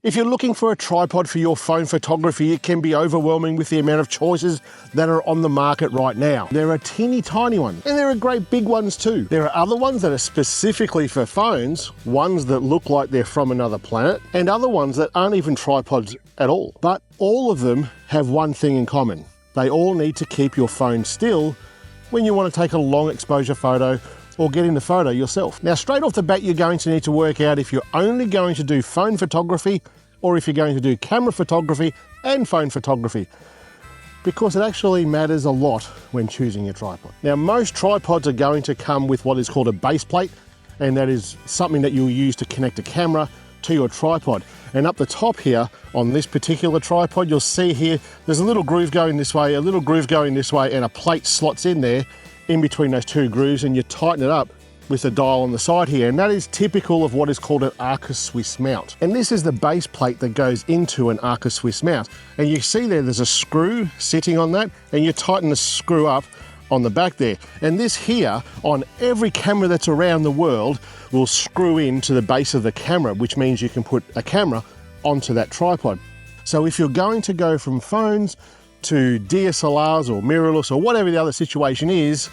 If you're looking for a tripod for your phone photography, it can be overwhelming with the amount of choices that are on the market right now. There are teeny tiny ones, and there are great big ones too. There are other ones that are specifically for phones, ones that look like they're from another planet, and other ones that aren't even tripods at all. But all of them have one thing in common. They all need to keep your phone still when you want to take a long exposure photo or get in the photo yourself. Now, straight off the bat, you're going to need to work out if you're only going to do phone photography or if you're going to do camera photography and phone photography, because it actually matters a lot when choosing your tripod. Now, most tripods are going to come with what is called a base plate, and that is something that you'll use to connect a camera to your tripod. And up the top here on this particular tripod, you'll see here, there's a little groove going this way, a little groove going this way, and a plate slots in there in between those two grooves, and you tighten it up with the dial on the side here, and that is typical of what is called an Arca Swiss mount. And this is the base plate that goes into an Arca Swiss mount. And you see there's a screw sitting on that, and you tighten the screw up on the back there. And this here, on every camera that's around the world, will screw into the base of the camera, which means you can put a camera onto that tripod. So if you're going to go from phones to DSLRs or mirrorless or whatever the other situation is,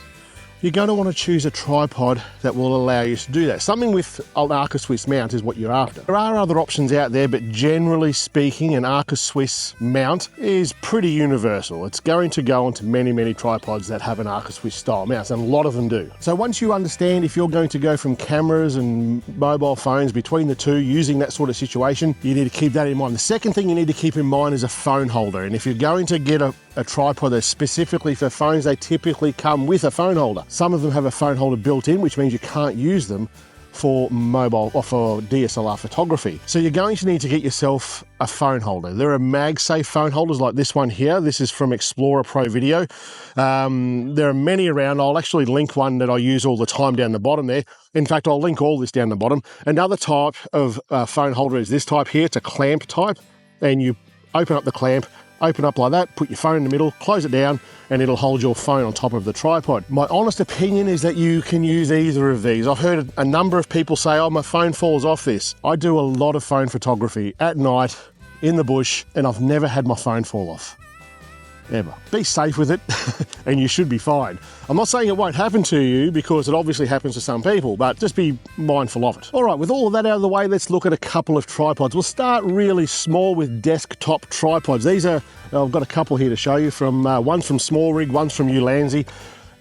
you're going to want to choose a tripod that will allow you to do that. Something with an Arca Swiss mount is what you're after. There are other options out there, but generally speaking, an Arca Swiss mount is pretty universal. It's going to go onto many, many tripods that have an Arca Swiss style mounts, and a lot of them do. So once you understand if you're going to go from cameras and mobile phones between the two using that sort of situation, you need to keep that in mind. The second thing you need to keep in mind is a phone holder. And if you're going to get a tripod that's specifically for phones, they typically come with a phone holder. Some of them have a phone holder built in, which means you can't use them for mobile or for DSLR photography. So you're going to need to get yourself a phone holder. There are MagSafe phone holders like this one here. This is from Explorer Pro Video. There are many around. I'll actually link one that I use all the time down the bottom there. In fact, I'll link all this down the bottom. Another type of phone holder is this type here. It's a clamp type, and you open up the clamp, open up like that, put your phone in the middle, close it down, and it'll hold your phone on top of the tripod. My honest opinion is that you can use either of these. I've heard a number of people say, oh, my phone falls off this. I do a lot of phone photography at night, in the bush, and I've never had my phone fall off. Ever. Be safe with it, and you should be fine. I'm not saying it won't happen to you, because it obviously happens to some people, but just be mindful of it. All right, with all of that out of the way, let's look at a couple of tripods. We'll start really small with desktop tripods. These are, I've got a couple here to show you, from one's from Small Rig, one's from youre.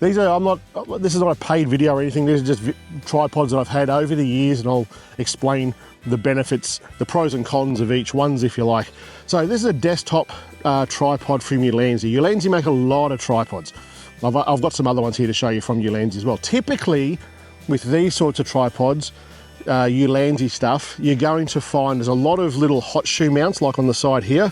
These are, this is not a paid video or anything, these are just tripods that I've had over the years, and I'll explain the benefits, the pros and cons of each ones, if you like. So this is a desktop tripod from youre. Youre make a lot of tripods. I've got some other ones here to show you from youre as well. Typically, with these sorts of tripods, youre stuff, you're going to find there's a lot of little hot shoe mounts, like on the side here.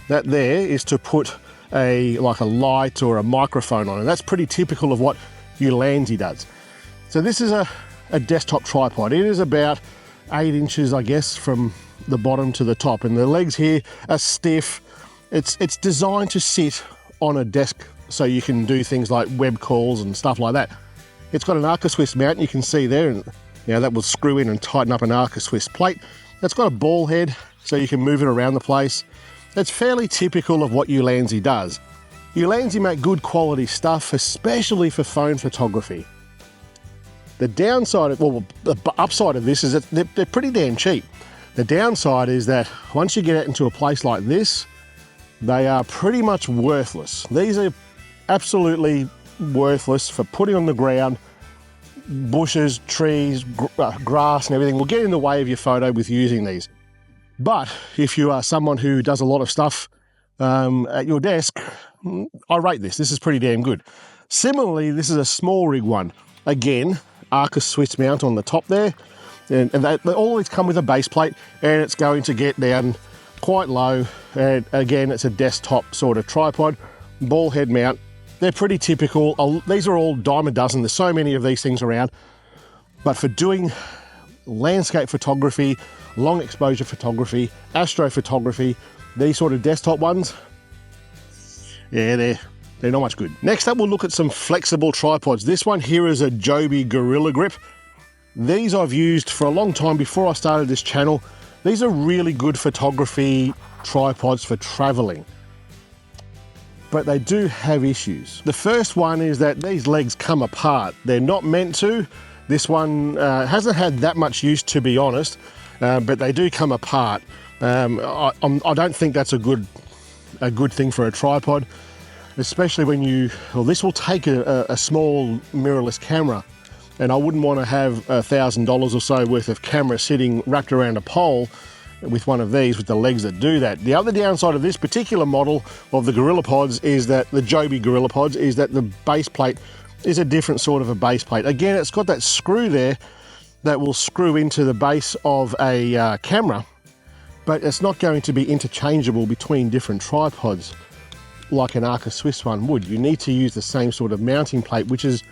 That there is to put like a light or a microphone on, and that's pretty typical of what youre does. So this is a desktop tripod. It is about 8 inches, I guess, from the bottom to the top, and the legs here are stiff. It's designed to sit on a desk so you can do things like web calls and stuff like that. It's got an Arca Swiss mount, you can see there, and now that will screw in and tighten up an Arca Swiss plate. It's got a ball head so you can move it around the place. It's fairly typical of what youre does. Youre make good quality stuff, especially for phone photography. The downside, well, the upside of this is that they're pretty damn cheap. The downside is that once you get out into a place like this, they are pretty much worthless. These are absolutely worthless for putting on the ground. Bushes, trees, grass and everything will get in the way of your photo with using these. But if you are someone who does a lot of stuff at your desk, I rate this. This is pretty damn good. Similarly, this is a Small Rig one. Again, Arca Swiss mount on the top there, and they always come with a base plate, and it's going to get down quite low. And again, it's a desktop sort of tripod, ball head mount. They're pretty typical. These are all dime a dozen. There's so many of these things around. But for doing landscape photography, long exposure photography, astrophotography, these sort of desktop ones, yeah, they're not much good. Next up, we'll look at some flexible tripods. This one here is a Joby Gorilla Grip. These I've used for a long time before I started this channel. These are really good photography tripods for traveling, but they do have issues. The first one is that these legs come apart. They're not meant to. This one hasn't had that much use, to be honest, but they do come apart. I don't think that's a good thing for a tripod, especially when this will take a small mirrorless camera, and I wouldn't want to have $1,000 or so worth of camera sitting wrapped around a pole with one of these with the legs that do that. The other downside of this particular model of the GorillaPods is that the Joby GorillaPods is that the base plate is a different sort of a base plate. Again, it's got that screw there that will screw into the base of a camera, but it's not going to be interchangeable between different tripods like an Arca Swiss one would. You need to use the same sort of mounting plate, which is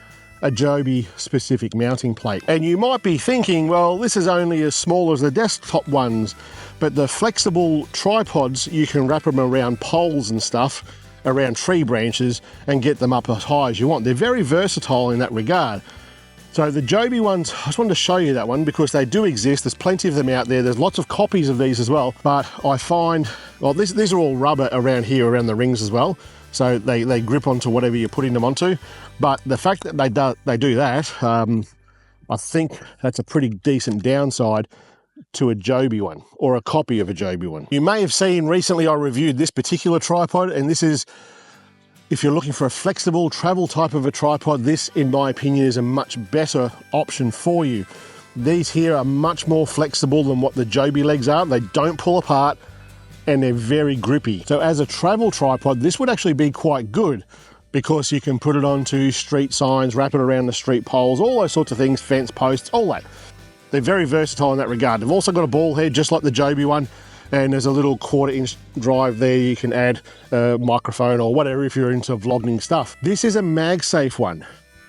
a Joby specific mounting plate. And you might be thinking, well, this is only as small as the desktop ones, but the flexible tripods, you can wrap them around poles and stuff, around tree branches, and get them up as high as you want. They're very versatile in that regard. So the Joby ones, I just wanted to show you that one because they do exist. There's plenty of them out there. There's lots of copies of these as well, but I find, well, these are all rubber around here, around the rings as well. So they grip onto whatever you're putting them onto. But the fact that they do that, I think that's a pretty decent downside to a Joby one, or a copy of a Joby one. You may have seen recently I reviewed this particular tripod, and this is, if you're looking for a flexible travel type of a tripod, this, in my opinion, is a much better option for you. These here are much more flexible than what the Joby legs are. They don't pull apart, and they're very grippy. So as a travel tripod, this would actually be quite good because you can put it onto street signs, wrap it around the street poles, all those sorts of things, fence posts, all that. They're very versatile in that regard. They've also got a ball head, just like the Joby one, and there's a little 1/4-inch drive there. You can add a microphone or whatever if you're into vlogging stuff. This is a MagSafe one.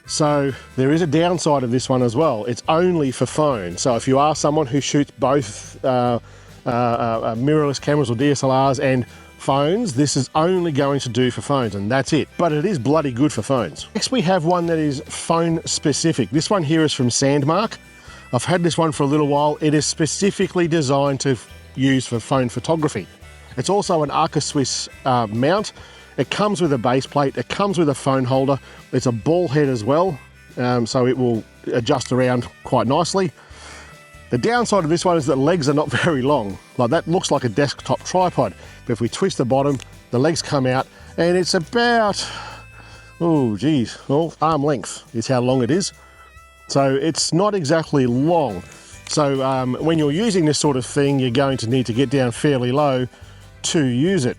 So there is a downside of this one as well. It's only for phone. So if you are someone who shoots both mirrorless cameras or DSLRs and phones, this is only going to do for phones, and that's it. But it is bloody good for phones. Next we have one that is phone specific. This one here is from Sandmark. I've had this one for a little while. It is specifically designed to use for phone photography. It's also an Arca Swiss mount. It comes with a base plate. It comes with a phone holder. It's a ball head as well, so it will adjust around quite nicely. The downside of this one is that legs are not very long. Like, that looks like a desktop tripod, but if we twist the bottom, the legs come out, and it's about, oh geez, well, arm length is how long it is. So it's not exactly long. So when you're using this sort of thing, you're going to need to get down fairly low to use it.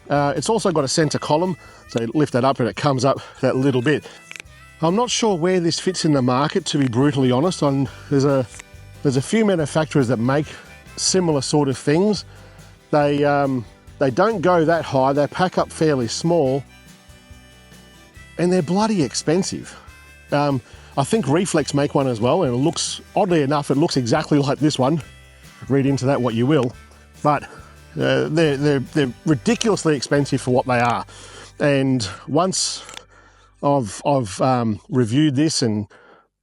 It's also got a center column, so you lift that up and it comes up that little bit. I'm not sure where this fits in the market, to be brutally honest. There's a few manufacturers that make similar sort of things. They don't go that high, they pack up fairly small, and they're bloody expensive. I think Reflex make one as well, and it looks, oddly enough, it looks exactly like this one. Read into that what you will, but they're ridiculously expensive for what they are. And once I've reviewed this and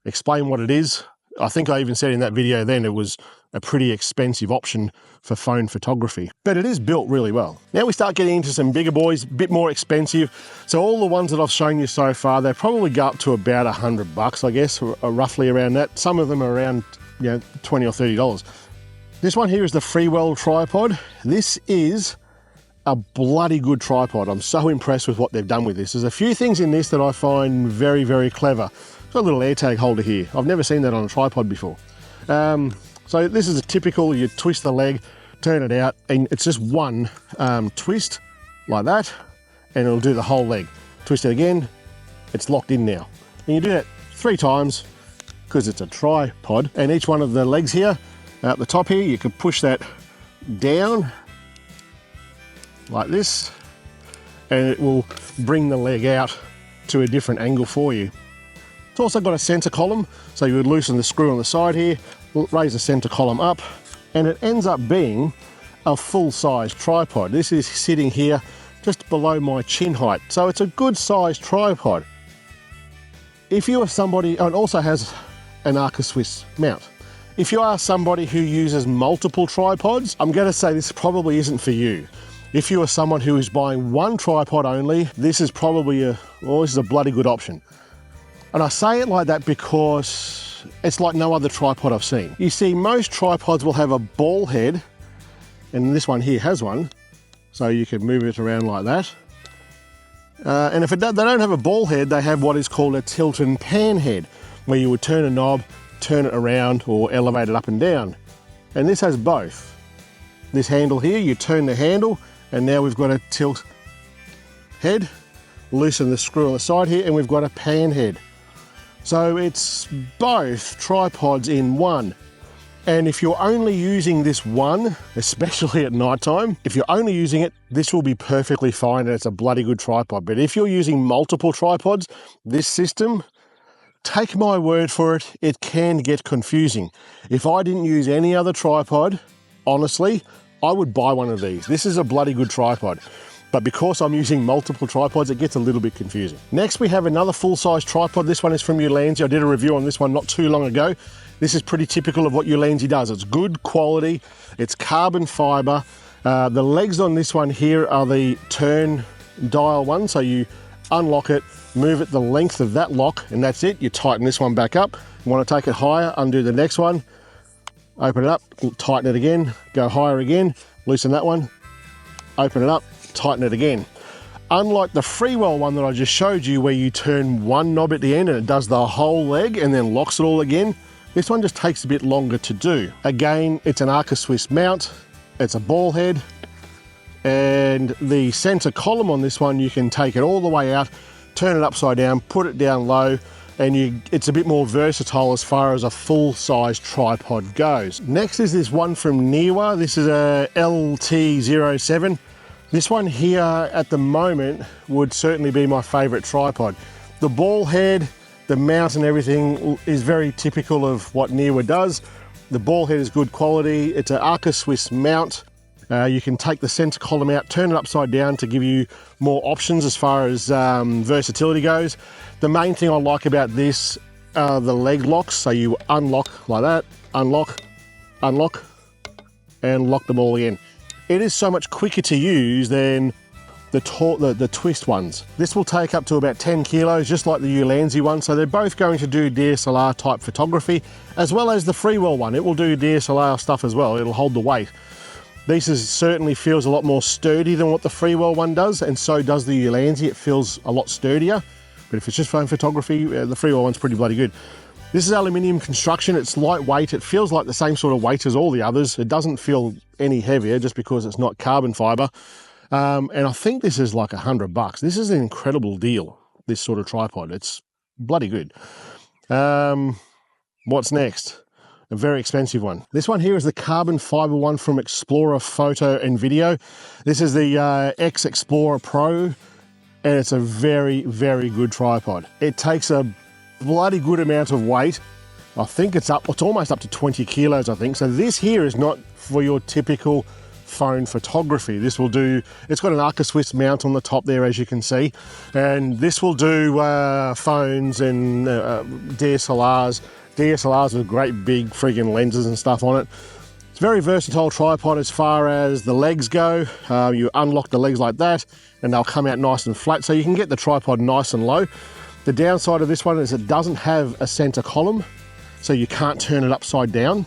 explained what it is, I think I even said in that video then it was a pretty expensive option for phone photography, but it is built really well. Now we start getting into some bigger boys, a bit more expensive. So all the ones that I've shown you so far, they probably go up to about $100, I guess, or roughly around that. Some of them are around, you know, $20 or $30. This one here is the Freewell tripod. This is a bloody good tripod. I'm so impressed with what they've done with this. There's a few things in this that I find very, very clever. There's a little AirTag holder here. I've never seen that on a tripod before. So this is a typical, you twist the leg, turn it out, and it's just one twist like that, and it'll do the whole leg. Twist it again, it's locked in now. And you do that 3 times because it's a tripod. And each one of the legs here, at the top here, you can push that down like this, and it will bring the leg out to a different angle for you. It's also got a center column, so you would loosen the screw on the side here, raise the center column up, and it ends up being a full-size tripod. This is sitting here just below my chin height, so it's a good size tripod. If you are somebody, oh, it also has an Arca Swiss mount. If you are somebody who uses multiple tripods, I'm going to say this probably isn't for you. If you are someone who is buying one tripod only, this is probably this is a bloody good option. And I say it like that because it's like no other tripod I've seen. You see, most tripods will have a ball head, and this one here has one, so you can move it around like that. And if they don't have a ball head, they have what is called a tilt and pan head, where you would turn a knob, turn it around, or elevate it up and down. And this has both. This handle here, you turn the handle, and now we've got a tilt head, loosen the screw on the side here, and we've got a pan head. So it's both tripods in one. And if you're only using this one, especially at night time, if you're only using it, this will be perfectly fine and it's a bloody good tripod. But if you're using multiple tripods, this system, take my word for it, it can get confusing. If I didn't use any other tripod, honestly, I would buy one of these. This is a bloody good tripod. But because I'm using multiple tripods, it gets a little bit confusing. Next, we have another full-size tripod. This one is from Ulanzi. I did a review on this one not too long ago. This is pretty typical of what Ulanzi does. It's good quality, it's carbon fiber. The legs on this one here are the turn dial one, so you unlock it, move it the length of that lock, and that's it. You tighten this one back up. You want to take it higher, undo the next one, open it up, tighten it again, go higher again, loosen that one, open it up, tighten it again. Unlike the Freewell one that I just showed you, where you turn one knob at the end and it does the whole leg and then locks it all again, this one just takes a bit longer to do. Again, it's an Arca Swiss mount, it's a ball head, and the center column on this one, you can take it all the way out, turn it upside down, put it down low, and it's a bit more versatile as far as a full-size tripod goes. Next is this one from youre. This is a LT07. This one here at the moment would certainly be my favorite tripod. The ball head, the mount and everything is very typical of what youre does. The ball head is good quality. It's an Arca Swiss mount. You can take the center column out, turn it upside down to give you more options as far as versatility goes. The main thing I like about this are the leg locks. So you unlock like that, unlock, unlock, and lock them all again. It is so much quicker to use than the twist ones. This will take up to about 10 kilos, just like the Ulanzi one. So they're both going to do DSLR type photography, as well as the Freewell one. It will do DSLR stuff as well. It'll hold the weight. This certainly feels a lot more sturdy than what the Freewell one does, and so does the Ulanzi. It feels a lot sturdier. But if it's just phone photography, the Freewell one's pretty bloody good. This is aluminium construction. It's lightweight. It feels like the same sort of weight as all the others. It doesn't feel any heavier just because it's not carbon fiber. And I think this is like $100. This is an incredible deal, this sort of tripod. It's bloody good. What's next? A very expensive one. This one here is the carbon fiber one from Explorer Photo and Video. This is the X Explorer Pro, and it's a very, very good tripod. It takes a bloody good amount of weight. I think it's almost up to 20 kilos, I think. So this here is not for your typical phone photography. This will do, it's got an Arca Swiss mount on the top there, as you can see, and this will do phones and DSLRs. DSLRs with great big friggin' lenses and stuff on it. It's a very versatile tripod as far as the legs go. You unlock the legs like that and they'll come out nice and flat, so you can get the tripod nice and low. The downside of this one is it doesn't have a center column, so you can't turn it upside down.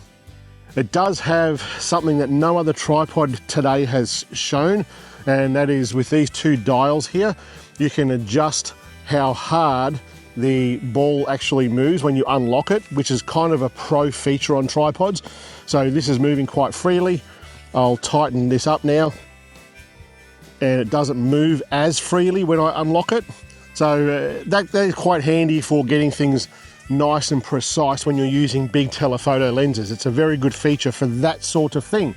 It does have something that no other tripod today has shown, and that is with these two dials here, you can adjust how hard the ball actually moves when you unlock it, which is kind of a pro feature on tripods. So this is moving quite freely. I'll tighten this up now, and it doesn't move as freely when I unlock it. So that is quite handy for getting things nice and precise when you're using big telephoto lenses. It's a very good feature for that sort of thing.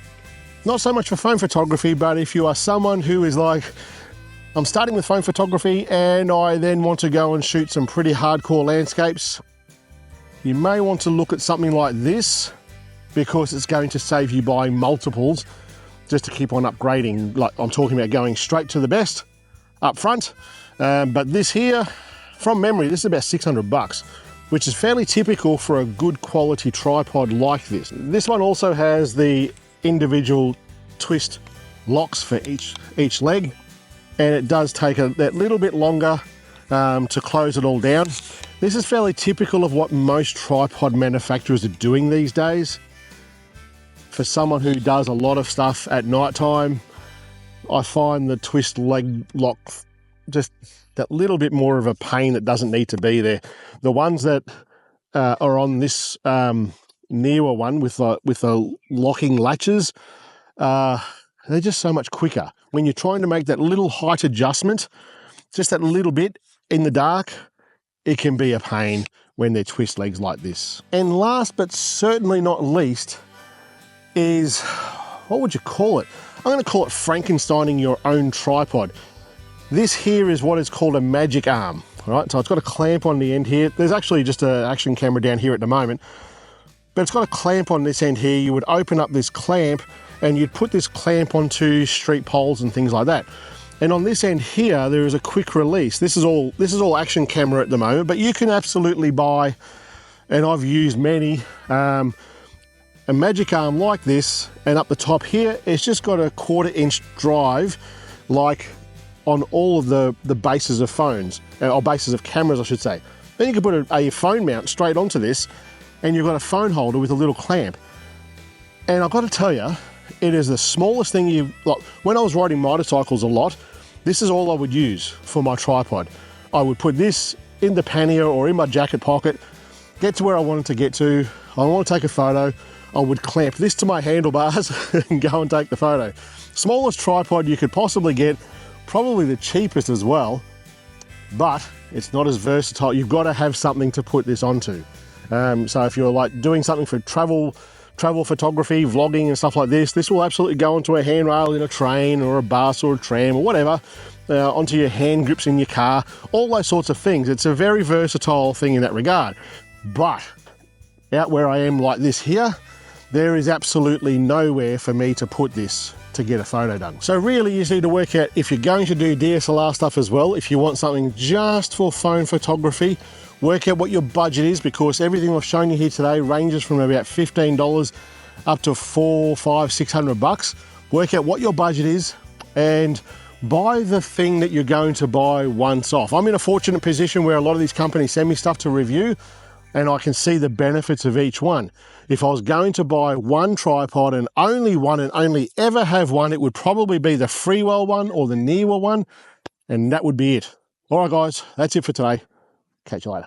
Not so much for phone photography, but if you are someone who is like, I'm starting with phone photography and I then want to go and shoot some pretty hardcore landscapes, you may want to look at something like this, because it's going to save you buying multiples just to keep on upgrading. Like, I'm talking about going straight to the best up front. But this here, from memory, this is about $600. which is fairly typical for a good quality tripod like this. This one also has the individual twist locks for each leg, and it does take that little bit longer to close it all down. This is fairly typical of what most tripod manufacturers are doing these days. For someone who does a lot of stuff at night time, I find the twist leg lock just that little bit more of a pain that doesn't need to be there. The ones that are on this newer one with the locking latches, they're just so much quicker. When you're trying to make that little height adjustment, just that little bit in the dark, it can be a pain when they're twist legs like this. And last but certainly not least is, what would you call it? I'm going to call it Frankensteining your own tripod. This here is what is called a magic arm, right? So it's got a clamp on the end here. There's actually just an action camera down here at the moment, but it's got a clamp on this end here. You would open up this clamp and you'd put this clamp onto street poles and things like that. And on this end here, there is a quick release. This is all action camera at the moment, but you can absolutely buy, and I've used many, a magic arm like this, and up the top here, it's just got a 1/4 inch drive, like on all of the bases of phones, or bases of cameras, I should say. Then you can put a phone mount straight onto this, and you've got a phone holder with a little clamp. And I've got to tell you, it is the smallest thing like, when I was riding motorcycles a lot, this is all I would use for my tripod. I would put this in the pannier or in my jacket pocket, get to where I wanted to get to. I want to take a photo. I would clamp this to my handlebars and go and take the photo. Smallest tripod you could possibly get, probably the cheapest as well, but it's not as versatile. You've got to have something to put this onto. So if you're like doing something for travel photography, vlogging and stuff like this, this will absolutely go onto a handrail in a train or a bus or a tram or whatever, onto your hand grips in your car, all those sorts of things. It's a very versatile thing in that regard. But out where I am like this here, there is absolutely nowhere for me to put this to get a photo done. So really you just need to work out if you're going to do DSLR stuff as well, if you want something just for phone photography, work out what your budget is, because everything I've shown you here today ranges from about $15 up to $400, $500, $600. Work out what your budget is and buy the thing that you're going to buy once off. I'm in a fortunate position where a lot of these companies send me stuff to review and I can see the benefits of each one. If I was going to buy one tripod and only ever have one, it would probably be the Freewell one or the Neewer one, and that would be it. All right, guys, that's it for today. Catch you later.